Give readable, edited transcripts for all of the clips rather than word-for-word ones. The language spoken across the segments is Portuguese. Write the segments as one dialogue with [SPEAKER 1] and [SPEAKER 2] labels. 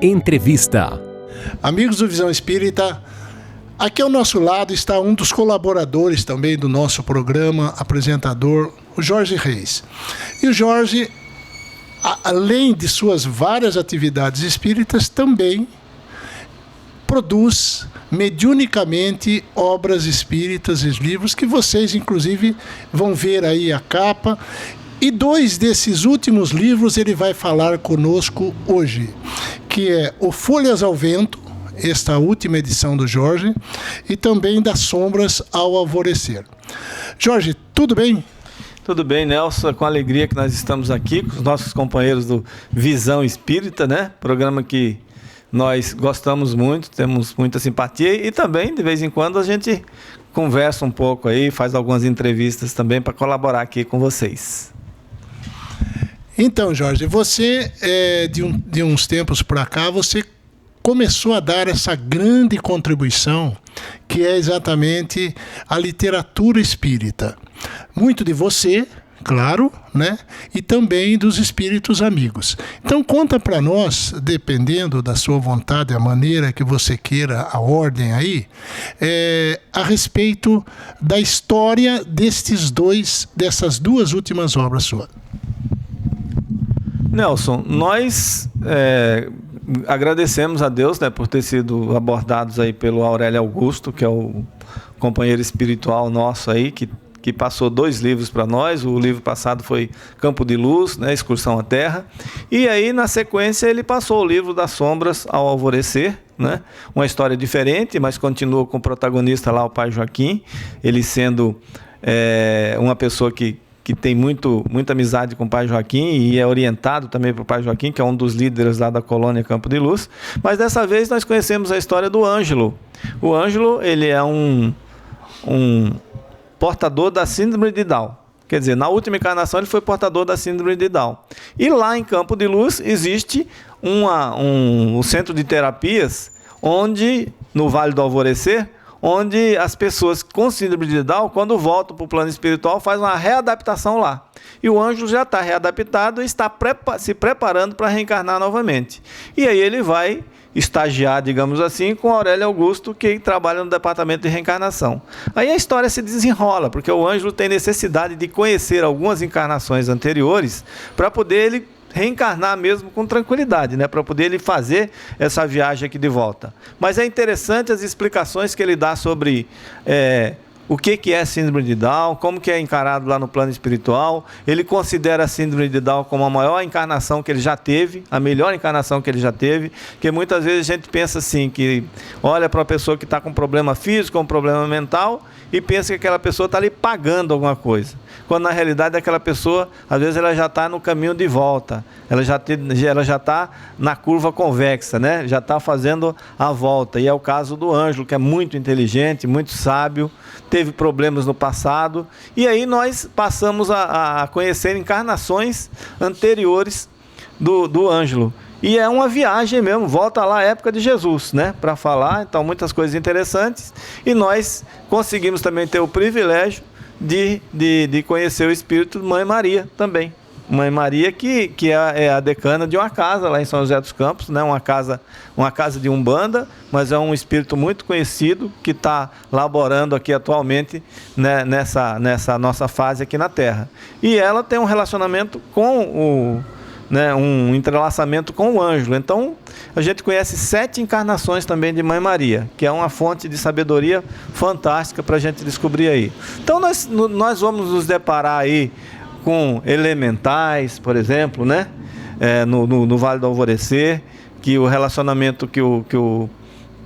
[SPEAKER 1] Entrevista.
[SPEAKER 2] Amigos do Visão Espírita, aqui ao nosso lado está um dos colaboradores também do nosso programa, apresentador, o Jorge Reis. E o Jorge, além de suas várias atividades espíritas, também produz mediunicamente obras espíritas e livros que vocês, inclusive, vão ver aí a capa. E 2 desses últimos livros ele vai falar conosco hoje, que é o Folhas ao Vento, esta última edição do Jorge, e também das Sombras ao Alvorecer. Jorge, tudo bem?
[SPEAKER 3] Tudo bem, Nelson, com alegria que nós estamos aqui com os nossos companheiros do Visão Espírita, né? Programa que nós gostamos muito, temos muita simpatia e também, de vez em quando, a gente conversa um pouco aí, faz algumas entrevistas também para colaborar aqui com vocês.
[SPEAKER 2] Então, Jorge, você, de uns tempos para cá, você começou a dar essa grande contribuição, que é exatamente a literatura espírita. Muito de você, claro, né? E também dos espíritos amigos. Então, conta para nós, dependendo da sua vontade, a maneira que você queira, a ordem aí, a respeito da história dessas 2 últimas obras suas.
[SPEAKER 3] Nelson, nós agradecemos a Deus, né, por ter sido abordados aí pelo Aurélio Augusto, que é o companheiro espiritual nosso aí, que passou 2 livros para nós. O livro passado foi Campo de Luz, né, Excursão à Terra. E aí, na sequência, ele passou o livro das Sombras ao Alvorecer, né? Uma história diferente, mas continua com o protagonista lá, o Pai Joaquim, ele sendo uma pessoa que tem muita amizade com o Pai Joaquim e é orientado também para o Pai Joaquim, que é um dos líderes lá da colônia Campo de Luz. Mas dessa vez nós conhecemos a história do Ângelo. O Ângelo, ele é um portador da síndrome de Down. Quer dizer, na última encarnação ele foi portador da síndrome de Down. E lá em Campo de Luz existe um centro de terapias, onde, no Vale do Alvorecer, onde as pessoas com síndrome de Down, quando voltam para o plano espiritual, fazem uma readaptação lá. E o Ângelo já está readaptado e está se preparando para reencarnar novamente. E aí ele vai estagiar, digamos assim, com Aurélio Augusto, que trabalha no departamento de reencarnação. Aí a história se desenrola, porque o Ângelo tem necessidade de conhecer algumas encarnações anteriores para poder ele reencarnar mesmo com tranquilidade, né? Para poder ele fazer essa viagem aqui de volta. Mas é interessante as explicações que ele dá sobre o que é síndrome de Down, como que é encarado lá no plano espiritual. Ele considera a síndrome de Down como a maior encarnação que ele já teve, a melhor encarnação que ele já teve, porque muitas vezes a gente pensa assim, que olha para uma pessoa que está com problema físico, com problema mental, e pensa que aquela pessoa está ali pagando alguma coisa. Quando na realidade aquela pessoa, às vezes ela já está no caminho de volta, ela já está na curva convexa, né? Já está fazendo a volta. E é o caso do Ângelo, que é muito inteligente, muito sábio, teve problemas no passado, e aí nós passamos a conhecer encarnações anteriores do Ângelo. E é uma viagem mesmo, volta lá à época de Jesus, né? Para falar, então, muitas coisas interessantes. E nós conseguimos também ter o privilégio de conhecer o espírito de Mãe Maria também. Mãe Maria que é a decana de uma casa lá em São José dos Campos, né? Uma casa de Umbanda, mas é um espírito muito conhecido que está laborando aqui atualmente, né, nessa nossa fase aqui na Terra. E ela tem um relacionamento com um entrelaçamento com o Ângelo. Então a gente conhece 7 encarnações também de Mãe Maria, que é uma fonte de sabedoria fantástica para a gente descobrir aí. Então nós vamos nos deparar aí com elementais, por exemplo, né? No Vale do Alvorecer, que o relacionamento que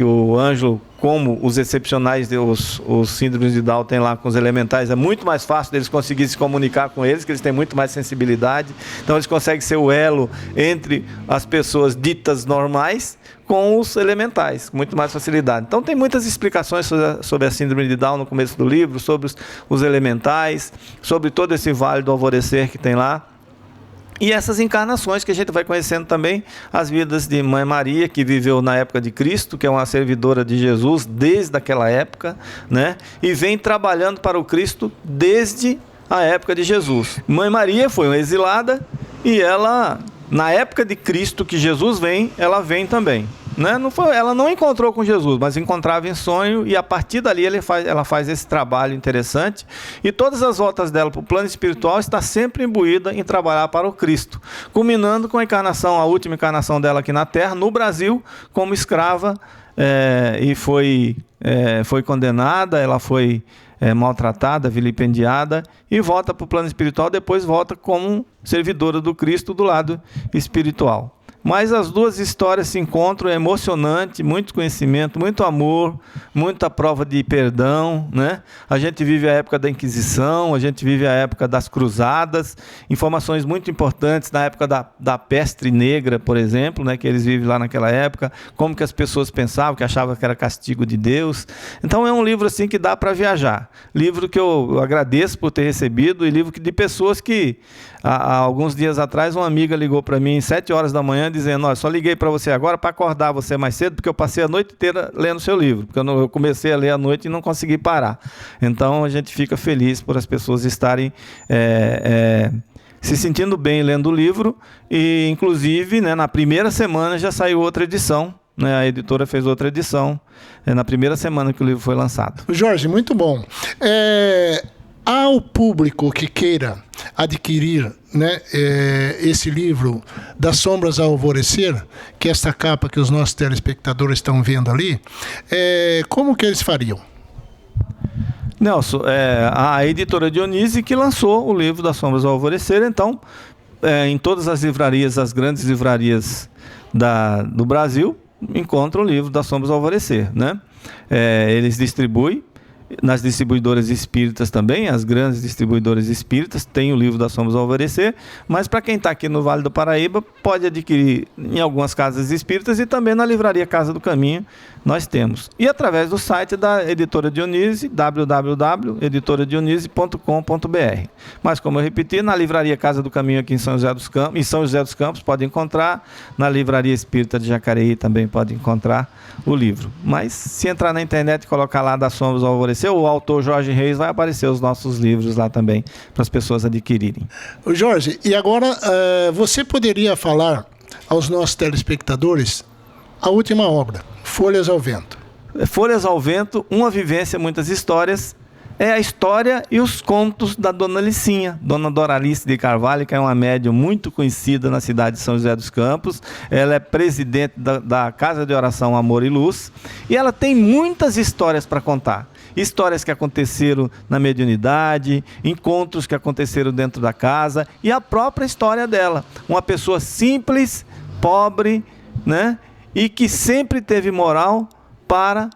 [SPEAKER 3] o Ângelo, como os excepcionais, os síndromes de Down têm lá com os elementais, é muito mais fácil deles conseguirem se comunicar com eles, que eles têm muito mais sensibilidade. Então eles conseguem ser o elo entre as pessoas ditas normais com os elementais, com muito mais facilidade. Então tem muitas explicações sobre a síndrome de Down no começo do livro, sobre os elementais, sobre todo esse Vale do Alvorecer que tem lá. E essas encarnações que a gente vai conhecendo também, as vidas de Mãe Maria, que viveu na época de Cristo, que é uma servidora de Jesus desde aquela época, né? E vem trabalhando para o Cristo desde a época de Jesus. Mãe Maria foi uma exilada e ela na época de Cristo que Jesus vem, ela vem também. Né? Ela não encontrou com Jesus, mas encontrava em sonho, e a partir dali ela faz esse trabalho interessante, e todas as voltas dela para o plano espiritual está sempre imbuída em trabalhar para o Cristo, culminando com a última encarnação dela aqui na Terra, no Brasil, como escrava, e foi condenada, ela foi maltratada, vilipendiada, e volta para o plano espiritual, depois volta como servidora do Cristo do lado espiritual. Mas as duas histórias se encontram, é emocionante, muito conhecimento, muito amor, muita prova de perdão, né? A gente vive a época da Inquisição, a gente vive a época das cruzadas, informações muito importantes na época da peste negra, por exemplo, né? Que eles vivem lá naquela época, como que as pessoas pensavam, que achavam que era castigo de Deus. Então é um livro assim que dá para viajar. Livro que eu agradeço por ter recebido, e livro de pessoas que, há alguns dias atrás, uma amiga ligou para mim às 7 horas da manhã, dizendo: só liguei para você agora para acordar você mais cedo, porque eu passei a noite inteira lendo seu livro, porque eu comecei a ler à noite e não consegui parar. Então a gente fica feliz por as pessoas estarem se sentindo bem lendo o livro, e inclusive, né, na primeira semana já saiu outra edição, né, a editora fez outra edição, na primeira semana que o livro foi lançado.
[SPEAKER 2] Jorge, muito bom. Ao público que queira adquirir, né, esse livro, Das Sombras ao Alvorecer, que é esta capa que os nossos telespectadores estão vendo ali, como que eles fariam?
[SPEAKER 3] Nelson, a editora Dionísio que lançou o livro Das Sombras ao Alvorecer. Então, em todas as livrarias, as grandes livrarias do Brasil, encontram o livro Das Sombras ao Alvorecer, né? Eles distribuem nas distribuidoras espíritas também, as grandes distribuidoras espíritas têm o livro Das Sombras ao Alvorecer, mas para quem está aqui no Vale do Paraíba, pode adquirir em algumas casas espíritas, e também na livraria Casa do Caminho nós temos. E através do site da editora Dionísio, www.editoradionísio.com.br. Mas, como eu repeti, na livraria Casa do Caminho aqui em São José dos Campos pode encontrar, na livraria espírita de Jacareí também pode encontrar o livro. Mas se entrar na internet e colocar lá Das Sombras ao Alvorecer, o autor Jorge Reis, vai aparecer os nossos livros lá também, para as pessoas adquirirem.
[SPEAKER 2] Jorge, e agora você poderia falar aos nossos telespectadores a última obra, Folhas ao Vento?
[SPEAKER 3] Folhas ao Vento, uma vivência, muitas histórias. É a história e os contos da Dona Licinha, Dona Doralice de Carvalho, que é uma médium muito conhecida na cidade de São José dos Campos. Ela é presidente da Casa de Oração Amor e Luz, e ela tem muitas histórias para contar. Histórias que aconteceram na mediunidade, encontros que aconteceram dentro da casa, e a própria história dela. Uma pessoa simples, pobre, né? E que sempre teve moral para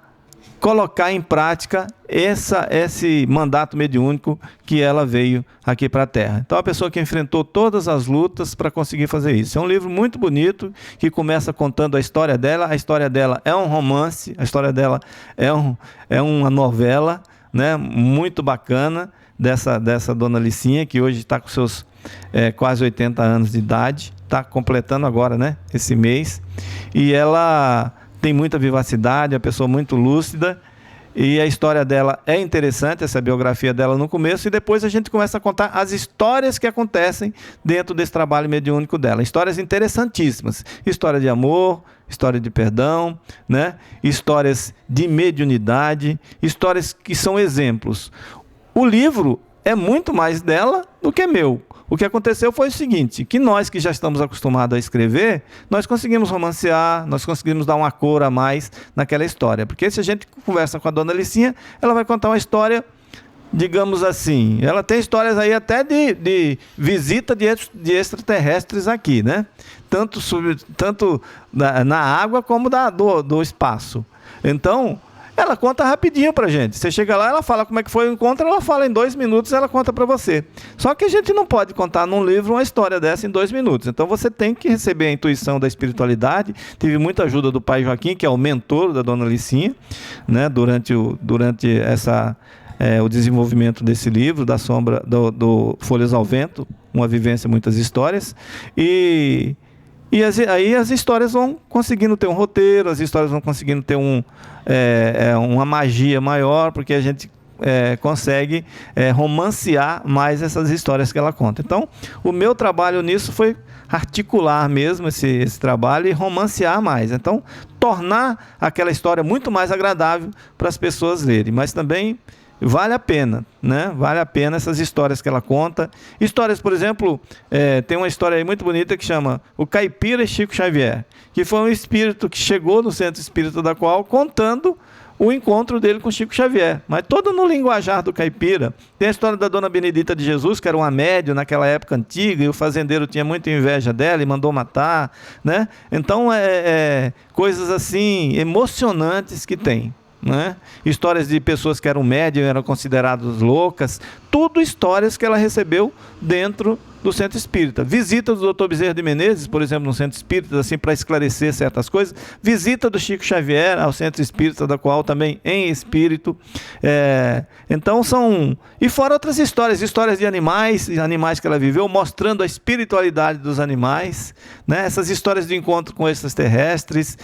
[SPEAKER 3] colocar em prática esse mandato mediúnico que ela veio aqui para a Terra. Então, a pessoa que enfrentou todas as lutas para conseguir fazer isso. É um livro muito bonito, que começa contando a história dela. A história dela é um romance, a história dela é uma novela, né, muito bacana, dessa Dona Licinha, que hoje está com seus quase 80 anos de idade, está completando agora, né, esse mês, e ela tem muita vivacidade, é uma pessoa muito lúcida, e a história dela é interessante, essa biografia dela no começo, e depois a gente começa a contar as histórias que acontecem dentro desse trabalho mediúnico dela. Histórias interessantíssimas, história de amor, história de perdão, né? Histórias de mediunidade, histórias que são exemplos. O livro é muito mais dela do que meu. O que aconteceu foi o seguinte, que nós que já estamos acostumados a escrever, nós conseguimos romancear, nós conseguimos dar uma cor a mais naquela história. Porque se a gente conversa com a Dona Licinha, ela vai contar uma história, digamos assim, ela tem histórias aí até de visita de extraterrestres aqui, né? Tanto na água como do espaço. Então, ela conta rapidinho pra gente. Você chega lá, ela fala como é que foi o encontro, ela fala em 2 minutos, ela conta pra você. Só que a gente não pode contar num livro uma história dessa em 2 minutos. Então você tem que receber a intuição da espiritualidade. Tive muita ajuda do pai Joaquim, que é o mentor da Dona Licinha, né, durante o desenvolvimento desse livro, do Folhas ao Vento, uma vivência, muitas histórias. E aí as histórias vão conseguindo ter um roteiro, as histórias vão conseguindo ter uma magia maior, porque a gente consegue romancear mais essas histórias que ela conta. Então, o meu trabalho nisso foi articular mesmo esse trabalho e romancear mais. Então, tornar aquela história muito mais agradável para as pessoas lerem. Mas também vale a pena, né? Vale a pena essas histórias que ela conta. Histórias, por exemplo, tem uma história aí muito bonita que chama O Caipira e Chico Xavier, que foi um espírito que chegou no Centro Espírita da Coal contando o encontro dele com Chico Xavier, mas todo no linguajar do caipira. Tem a história da Dona Benedita de Jesus, que era uma médium naquela época antiga, e o fazendeiro tinha muita inveja dela e mandou matar, né? Então, coisas assim, emocionantes que tem, né? Histórias de pessoas que eram médium, eram consideradas loucas, tudo histórias que ela recebeu dentro do Centro Espírita. Visita do Dr. Bezerra de Menezes, por exemplo, no Centro Espírita, assim, para esclarecer certas coisas. Visita do Chico Xavier ao Centro Espírita da Coal, também em espírito. Então são... E fora outras histórias de animais que ela viveu, mostrando a espiritualidade dos animais, né? Essas histórias de encontro com extraterrestres,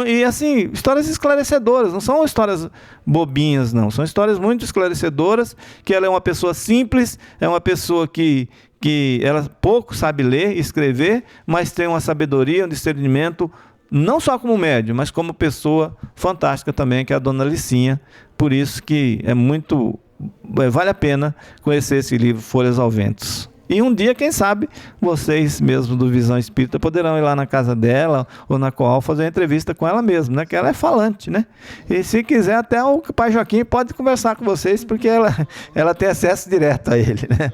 [SPEAKER 3] e assim, histórias esclarecedoras, não são histórias bobinhas, não. São histórias muito esclarecedoras, que ela é uma pessoa simples, é uma pessoa que ela pouco sabe ler e escrever, mas tem uma sabedoria, um discernimento, não só como médium, mas como pessoa fantástica também, que é a Dona Licinha. Por isso que vale a pena conhecer esse livro, Folhas ao Vento. E um dia, quem sabe, vocês mesmo do Visão Espírita poderão ir lá na casa dela ou na Coal fazer uma entrevista com ela mesma, né? Que ela é falante, né? E se quiser, até o Pai Joaquim pode conversar com vocês, porque ela tem acesso direto a ele, né?